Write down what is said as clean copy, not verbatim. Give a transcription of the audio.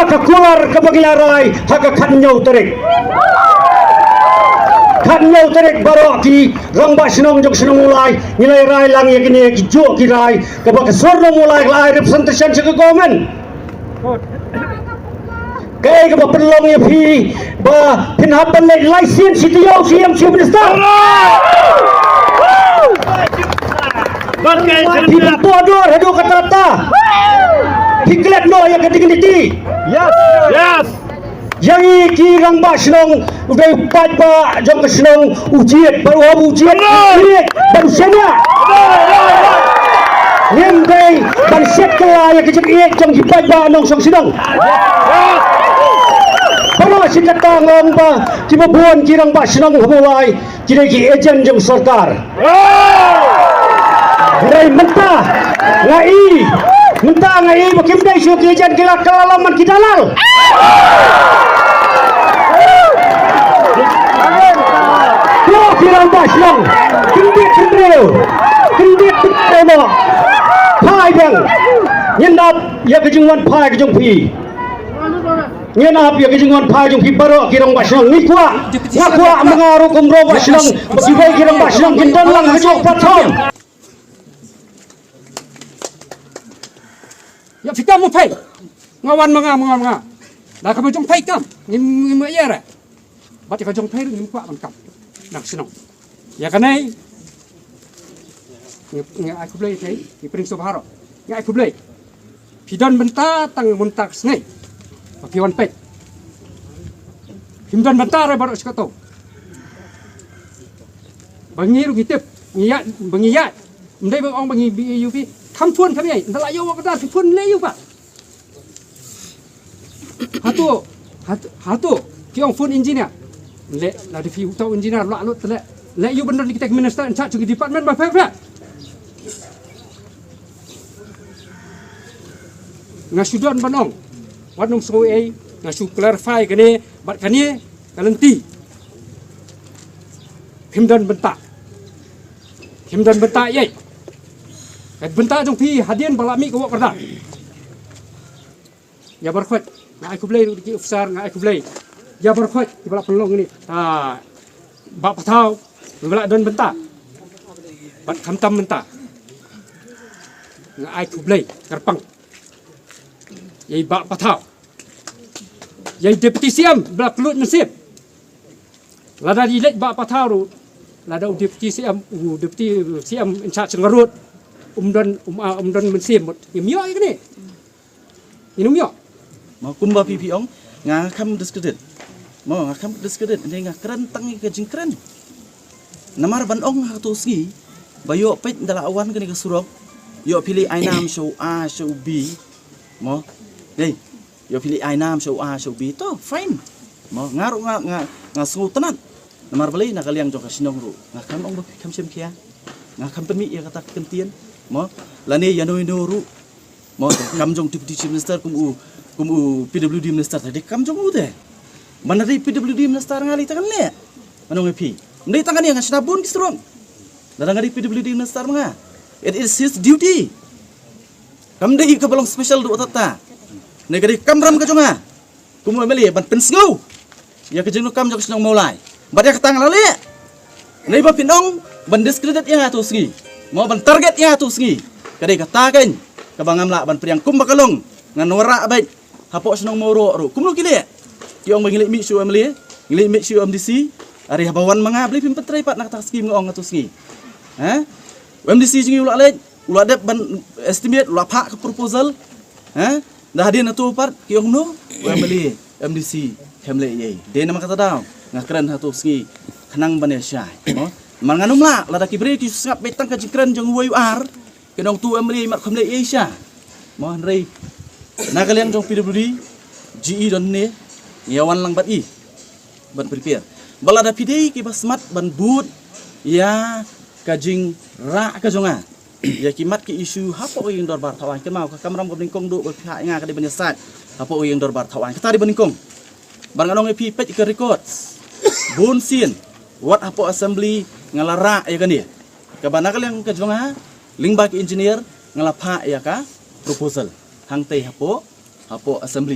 keluar ke bagilarai haka kanyau terik baru ki rangba sinong jok sinong mulai nilai rai lang ya kini ki jo ki rai ke bak sorno mulai lai representation ke government ke bak perlong ya phi ba pinhapan license CTO CM Chief Minister People podor hadu kata-kata Hiklet no ya kati-kati Yes. Yang kirang basnong udah upat ba jong kesnong ujiet baru habu ujiet baru senya Nyembai ban sekla ya kejek iek jong hipat ba nong song sinong Baru si kata ngong ba cibabuan kirang basnong humulai kira ki ejen jong sarkar Ngai mentah ngai bakim dai syuk ejen kira kalalaman kidalal Kirang baslang kendit temo pai bang nyenap ya kejungan pai kejung pi nyenap ya kejungan pai kejung pi baru kirang baslang ngakwa mengaruh kumro baslang bagi kirang baslang kintan lang kejung patron ya fikam mo pai ngawan mga dah kamu jong pai kam ngim ya ra bat ka jong pai ngim kwa man kam nak senang ya kanai ngai aku play kai di pring sobharo ngai aku play pidon benta tang muntak snai papiwan pet himdan benta re baru sekato bangir gitep bangiyat ndai bang ong bangi UP tham thuan tham ai ndala yo ba ta thuan le yu ba hatu kiong phun engineer le la di fi utau engineer la lut le you bener kita minister in charge of department ba fa ngasudan banong wanong so ai ngasu clarify kene bat kane kalenti himdan benta ye benta jong pi hadian balami ko kerda ya berkhot ngai ku blay di officer ngai ku blay ya berkhot di bala pelong ni bak patau bala don benta bat khamtam benta ngai ku blay karpang yai bak patau yai deputy CM bala pelut nasib lada di let bak patau ru lada deputy CM in charge ngarut umdan mensim mio ni inum mio Mau kumba pipi ong ngakam diskudet. Mau ngakam diskudet ini ngakran tangi ke jingkran. Namar ban ong hatu ski bayo pet dala awan kini ke surok. Yo pilih ainam show A show B. Mau deh yo pilih ainam show A show B to fine. Mau ngaruh ngasungu tenan. Namar beli nakaliang jong kasinong ru. Ngakam ong bakam sem kia. Ngakam pemi ya kata kentian. Mau lani yano ru. Mau kam jong deputy chief minister kumu PWD minister tadi kam jong ude mana dari PWD minister ngali tangan le manong epi ndai tangan yang sinabun ki strong dadang dari PWD minister manga it is his duty kam dei ka balong special do tata ne gadi kam ram ka jonga kumu emeli ban pensngau ya ka jengno kam jong sinong mulai badya ka tang lale nei ba pinong ban discredit ya tu sgi mau ban target ya tu sgi kadai ka taken ka bangam la ban priang kum bakalong ngan wara baik hapok senong moro ru kumlo kile kiong mangili mi shu amli ngili mi shu MDC ari habawan manga beli pimpetrai pat nak tak skim ngong atus ngi MDC jingi ulak lej ulak dep ban estimate ulak pak ke proposal dah hadir natu part kiong no amli MDC kemle ye de nama kata daw ngakran hatus ngi kanang ban syai manganum la lada kibre ki sngap betang ka jikran jong UR kenong tu amli mat kemle ye sya mohon rei nakalian jong PWD GE don ne yawan lang bat i ban prepare balada pidei ki basmat ban but ya kajing ra ka jonga ya kimat ki isu hapo yang dorbar tawan ke mau ka kamram ko bingkong do pihak nga ka di banyasat hapo yang dorbar tawan ka tadi bingkong ban nganong epi pet ke records bun sin what hapo assembly ngalara ya kan dia ka banakal yang ka jonga lingbak engineer ngalapha ya ka proposal hang tei hapo assembly